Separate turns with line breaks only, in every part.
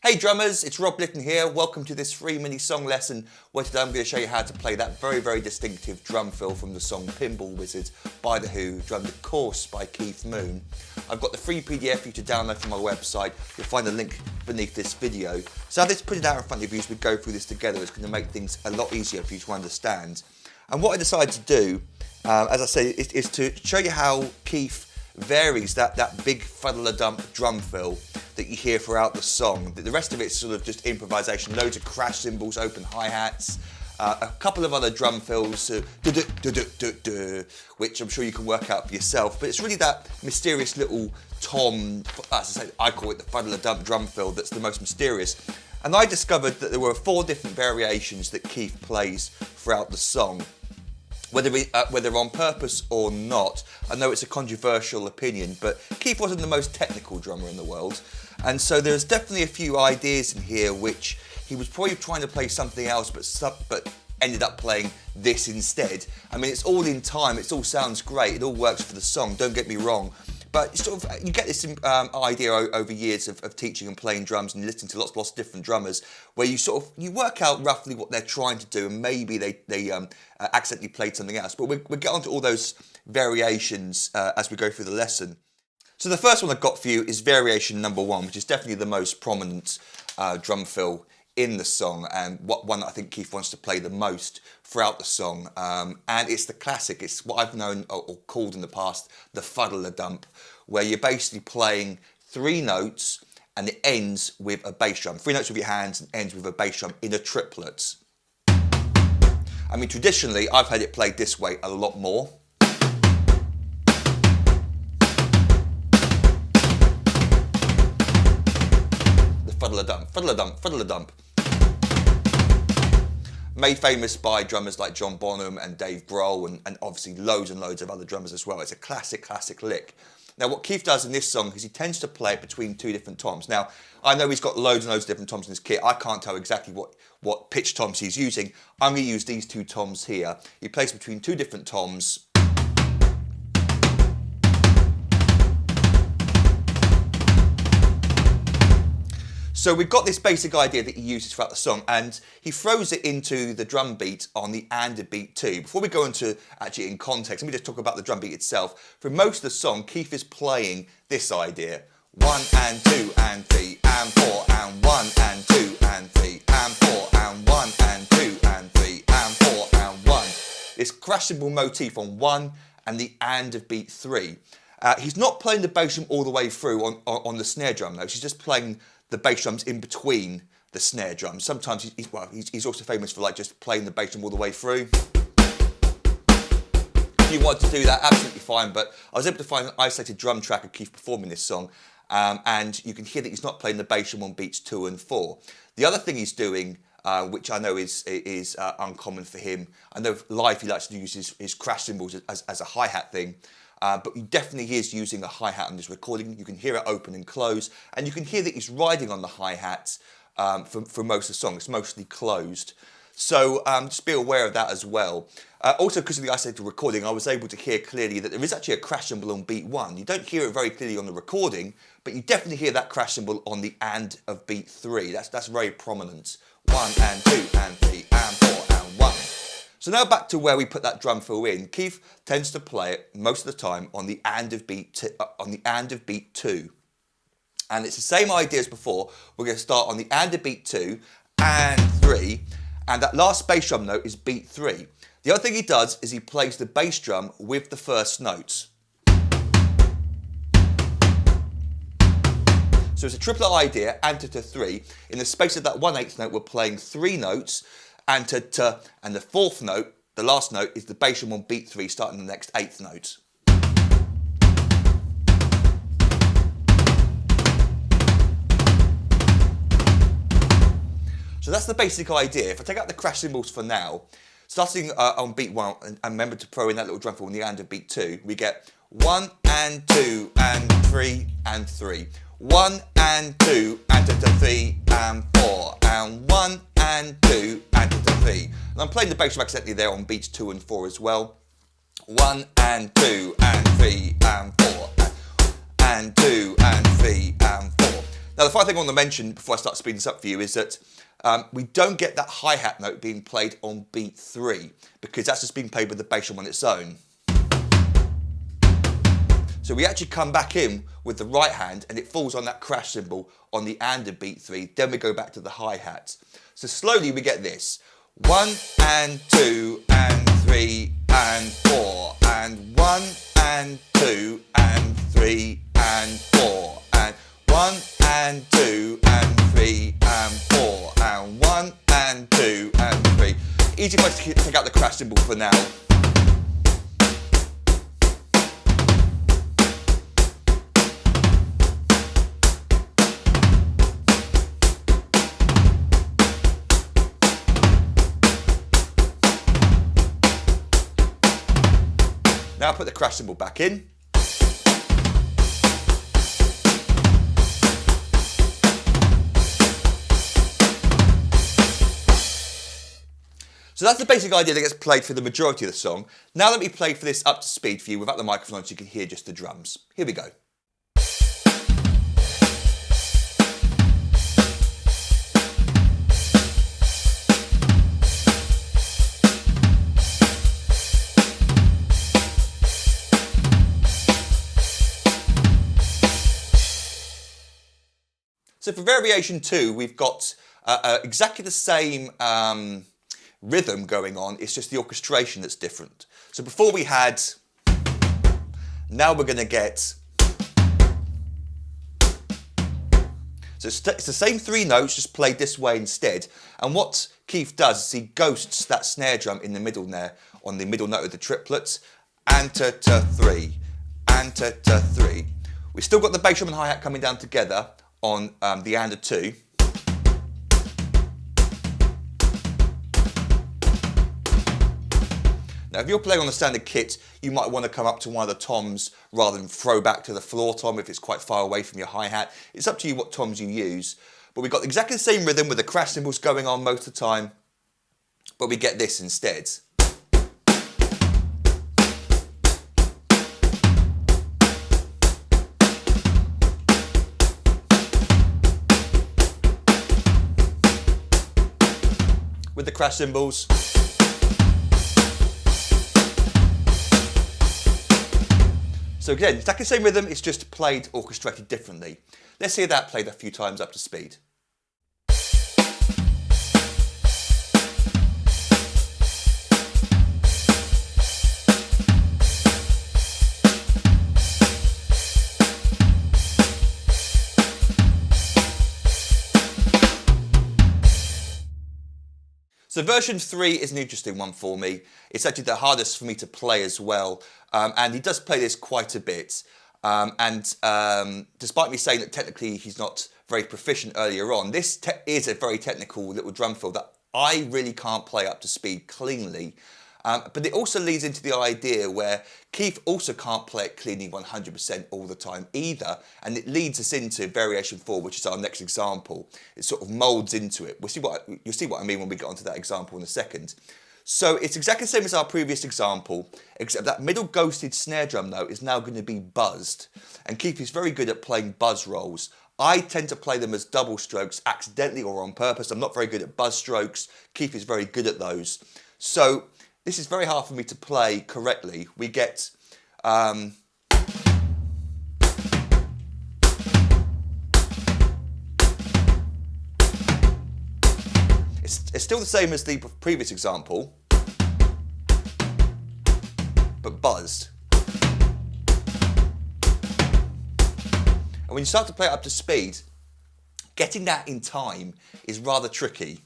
Hey drummers, it's Rob Litton here. Welcome to this free mini song lesson where today I'm going to show you how to play that very distinctive drum fill from the song Pinball Wizard by The Who, drummed of course by Keith Moon. I've got the free PDF for you to download from my website. You'll find the link beneath this video. So let's put it out in front of you as we go through this together. It's going to make things a lot easier for you to understand. And what I decided to do, as I say, is to show you how Keith varies that big fuddle-a-dump drum fill that you hear throughout the song. The rest of it's sort of just improvisation, loads of crash cymbals, open hi-hats, a couple of other drum fills, which I'm sure you can work out for yourself, but it's really that mysterious little tom, as I say, I call it the fuddle-a-dump drum fill, that's the most mysterious. And I discovered that there were 4 different variations that Keith plays throughout the song. Whether on purpose or not, I know it's a controversial opinion, but Keith wasn't the most technical drummer in the world, and so there's definitely a few ideas in here which he was probably trying to play something else, but ended up playing this instead. I mean, it's all in time, it all sounds great, it all works for the song, don't get me wrong. But sort of, you get this idea over years of teaching and playing drums and listening to lots of different drummers, where you work out roughly what they're trying to do, and maybe they accidentally played something else. But we'll get onto all those variations as we go through the lesson. So the first one I've got for you is variation number 1, which is definitely the most prominent drum fill in the song, and one that I think Keith wants to play the most throughout the song, and it's the classic. It's what I've known or called in the past the fuddle-a-dump, where you're basically playing 3 notes and it ends with a bass drum. 3 notes with your hands and ends with a bass drum in a triplet. I mean, traditionally I've had it played this way a lot more. The fuddle-a-dump, fuddle-a-dump, fuddle-a-dump. Made famous by drummers like John Bonham and Dave Grohl, and obviously loads and loads of other drummers as well. It's a classic lick. Now what Keith does in this song is he tends to play it between 2 different toms. Now I know he's got loads and loads of different toms in his kit. I can't tell exactly what pitch toms he's using. I'm going to use these 2 toms here. He plays between 2 different toms. So we've got this basic idea that he uses throughout the song, and he throws it into the drum beat on the and a beat 2. Before we go into actually in context, let me just talk about the drum beat itself. For most of the song, Keith is playing this idea. 1 and 2 and 3 and 4 and 1 and 2 and 3 and 4 and 1 and 2 and 3 and 4 and 1. This crash cymbal motif on 1 and the and of beat 3. He's not playing the bass drum all the way through on the snare drum notes. He's just playing the bass drums in between the snare drums. Sometimes he's also famous for just playing the bass drum all the way through. If you want to do that, absolutely fine, but I was able to find an isolated drum track of Keith performing this song, and you can hear that he's not playing the bass drum on beats 2 and 4. The other thing he's doing, which I know is uncommon for him, I know live he likes to use his crash cymbals as a hi-hat thing, but he definitely is using a hi-hat on this recording. You can hear it open and close, and you can hear that he's riding on the hi-hat for most of the song. It's mostly closed. So just be aware of that as well. Also, because of the isolated recording, I was able to hear clearly that there is actually a crash cymbal on beat 1. You don't hear it very clearly on the recording, but you definitely hear that crash cymbal on the and of beat 3. That's very prominent. 1 and 2 and 3 and 4 and 1. So now back to where we put that drum fill in. Keith tends to play it most of the time on the and of beat 2. And it's the same idea as before. We're going to start on the and of beat 2 and 3, and that last bass drum note is beat 3. The other thing he does is he plays the bass drum with the first notes. So it's a triplet idea, and to 3. In the space of that 1/8 note, we're playing 3 notes, and to, and the 4th note, the last note, is the bass drum on beat 3, starting the next 8th note. So that's the basic idea. If I take out the crash cymbals for now, starting on beat 1, and remember to throw in that little drum fill on the and of beat 2, we get 1 and 2 and 3 and 3. 1 and 2 and 3 and 4 and 1 and 2 and 3. And I'm playing the bass drum accidentally there on beats 2 and 4 as well. 1 and 2 and 3 and 4 and 2 and 3 and 4. Now, the final thing I want to mention before I start speeding this up for you is that we don't get that hi-hat note being played on beat 3 because that's just being played with the bass drum on its own. So we actually come back in with the right hand and it falls on that crash cymbal on the and of beat 3. Then we go back to the hi-hat. So slowly we get this. 1 and 2 and 3 and 4 and 1 and 2 and 3 and 4 and 1 and 2 and 3 and 4 and 1 and 2 and 3. Easy for us to take out the crash cymbal for now. Now put the crash cymbal back in. So that's the basic idea that gets played for the majority of the song. Now let me play for this up to speed for you without the microphone on so you can hear just the drums. Here we go. So for variation 2, we've got exactly the same rhythm going on, it's just the orchestration that's different. So before we had, now we're going to get, so it's the same 3 notes, just played this way instead. And what Keith does is he ghosts that snare drum in the middle there, on the middle note of the triplets, and to 3, and to 3. We've still got the bass drum and hi-hat coming down together on the and of 2. Now, if you're playing on the standard kit, you might want to come up to one of the toms rather than throw back to the floor tom if it's quite far away from your hi-hat. It's up to you what toms you use. But we've got exactly the same rhythm with the crash cymbals going on most of the time, but we get this instead. With the crash cymbals. So again, exactly the same rhythm, it's just played, orchestrated differently. Let's hear that played a few times up to speed. So version 3 is an interesting one for me. It's actually the hardest for me to play as well. And he does play this quite a bit. Despite me saying that technically he's not very proficient earlier on, this is a very technical little drum fill that I really can't play up to speed cleanly. But it also leads into the idea where Keith also can't play it cleanly 100% all the time either, and it leads us into variation 4, which is our next example. It sort of moulds into it. You'll see what I mean when we get onto that example in a second. So it's exactly the same as our previous example, except that middle ghosted snare drum note is now going to be buzzed, and Keith is very good at playing buzz rolls. I tend to play them as double strokes accidentally or on purpose. I'm not very good at buzz strokes. Keith is very good at those. So this is very hard for me to play correctly. We get it's still the same as the previous example, but buzzed. And when you start to play it up to speed, getting that in time is rather tricky.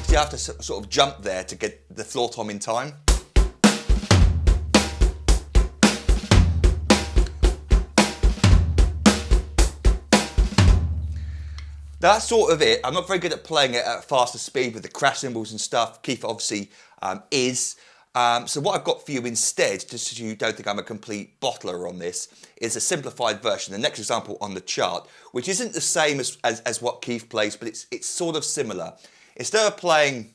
You have to sort of jump there to get the floor tom in time. That's sort of it. I'm not very good at playing it at faster speed with the crash cymbals and stuff. Keith obviously is. So what I've got for you instead, just so you don't think I'm a complete bottler on this, is a simplified version, the next example on the chart, which isn't the same as what Keith plays, but it's sort of similar. Instead of playing,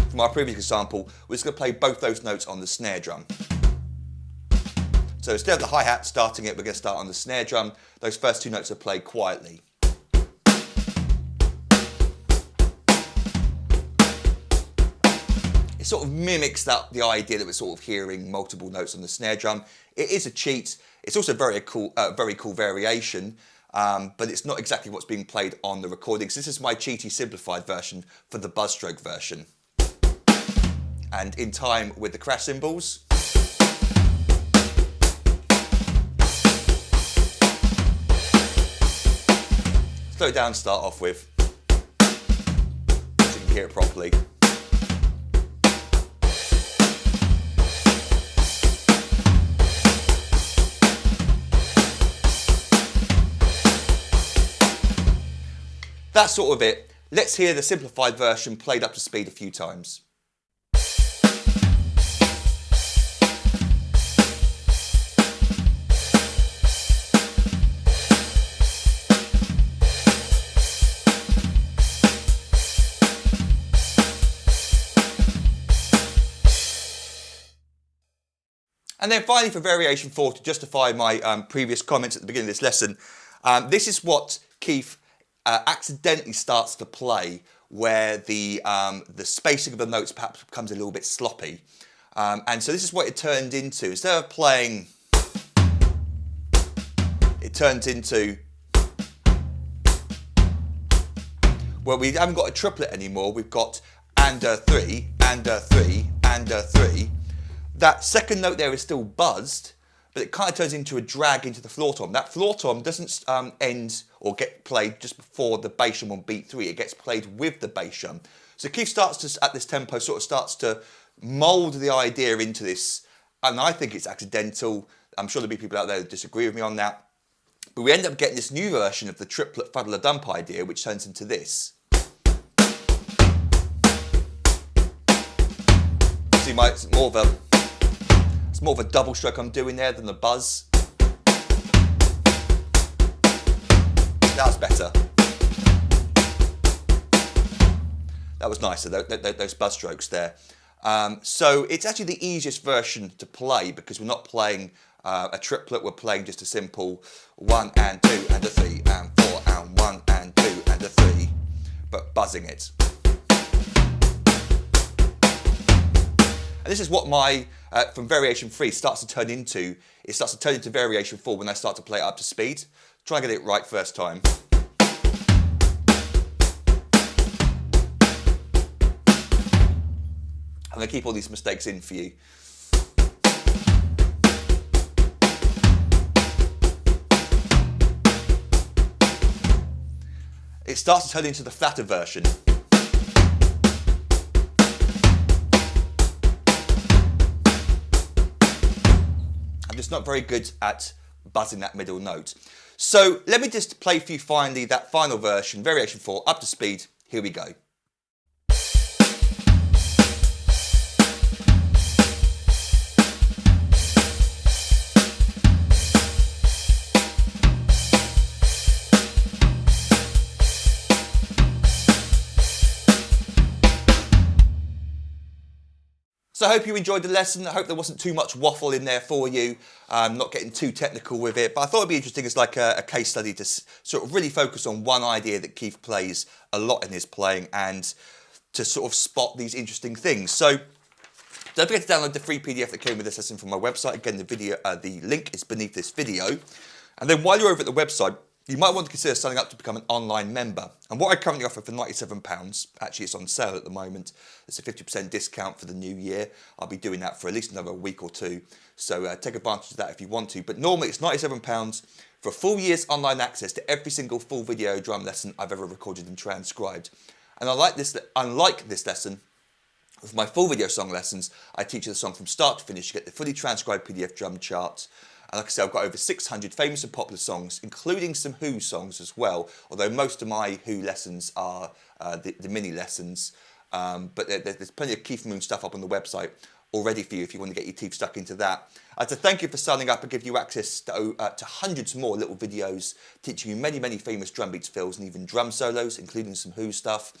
from our previous example, we're just going to play both those notes on the snare drum. So instead of the hi-hat starting it, we're going to start on the snare drum. Those first two notes are played quietly. It sort of mimics the idea that we're sort of hearing multiple notes on the snare drum. It is a cheat. It's also very cool variation, but it's not exactly what's being played on the recordings. This is my cheaty simplified version for the buzz stroke version. And in time with the crash cymbals. Slow down to start off with, so you can hear it properly. That's sort of it. Let's hear the simplified version played up to speed a few times. And then finally for variation 4, to justify my previous comments at the beginning of this lesson, this is what Keith accidentally starts to play, where the spacing of the notes perhaps becomes a little bit sloppy. And so this is what it turned into. Instead of playing, it turns into, well, we haven't got a triplet anymore. We've got and a 3, and a 3, and a 3. That second note there is still buzzed, but it kind of turns into a drag into the floor tom. That floor tom doesn't end or get played just before the bass drum on beat 3. It gets played with the bass drum. So Keith starts to, at this tempo, sort of starts to mould the idea into this, and I think it's accidental. I'm sure there'll be people out there that disagree with me on that. But we end up getting this new version of the triplet fuddle-a-dump idea, which turns into this. See, it's more of a double stroke I'm doing there than the buzz. That was better. That was nicer, those buzz strokes there. So it's actually the easiest version to play because we're not playing a triplet, we're playing just a simple 1 and 2 and a 3 and 4 and 1 and 2 and a 3, but buzzing it. And this is what my, from variation 3 starts to turn into. It starts to turn into variation 4 when I start to play it up to speed. Try and get it right first time. I'm going to keep all these mistakes in for you. It starts to turn into the flatter version. I'm just not very good at buzzing that middle note. So let me just play for you finally that final version, variation 4, up to speed. Here we go. So I hope you enjoyed the lesson. I hope there wasn't too much waffle in there for you, not getting too technical with it. But I thought it'd be interesting as like a case study to sort of really focus on one idea that Keith plays a lot in his playing and to sort of spot these interesting things. So don't forget to download the free PDF that came with this lesson from my website. Again, the link is beneath this video. And then while you're over at the website, you might want to consider signing up to become an online member. And what I currently offer for £97, actually it's on sale at the moment, it's a 50% discount for the new year. I'll be doing that for at least another week or two. So take advantage of that if you want to. But normally it's £97 for a full year's online access to every single full video drum lesson I've ever recorded and transcribed. And unlike this lesson, with my full video song lessons, I teach you the song from start to finish. You get the fully transcribed PDF drum chart. And like I said, I've got over 600 famous and popular songs, including some Who songs as well, although most of my Who lessons are the mini lessons. But there's plenty of Keith Moon stuff up on the website already for you if you want to get your teeth stuck into that. I'd like to thank you for signing up and give you access to hundreds more little videos teaching you many, many famous drum beats fills and even drum solos, including some Who stuff.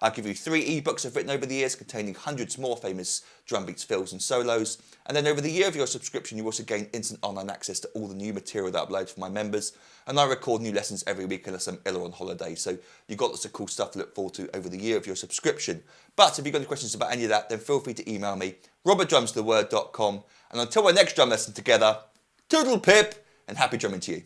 I'll give you 3 ebooks I've written over the years containing hundreds more famous drum beats, fills and solos. And then over the year of your subscription, you also gain instant online access to all the new material that I upload for my members. And I record new lessons every week unless I'm ill or on holiday. So you've got lots of cool stuff to look forward to over the year of your subscription. But if you've got any questions about any of that, then feel free to email me, robertdrumstheword.com. And until our next drum lesson together, toodle pip and happy drumming to you.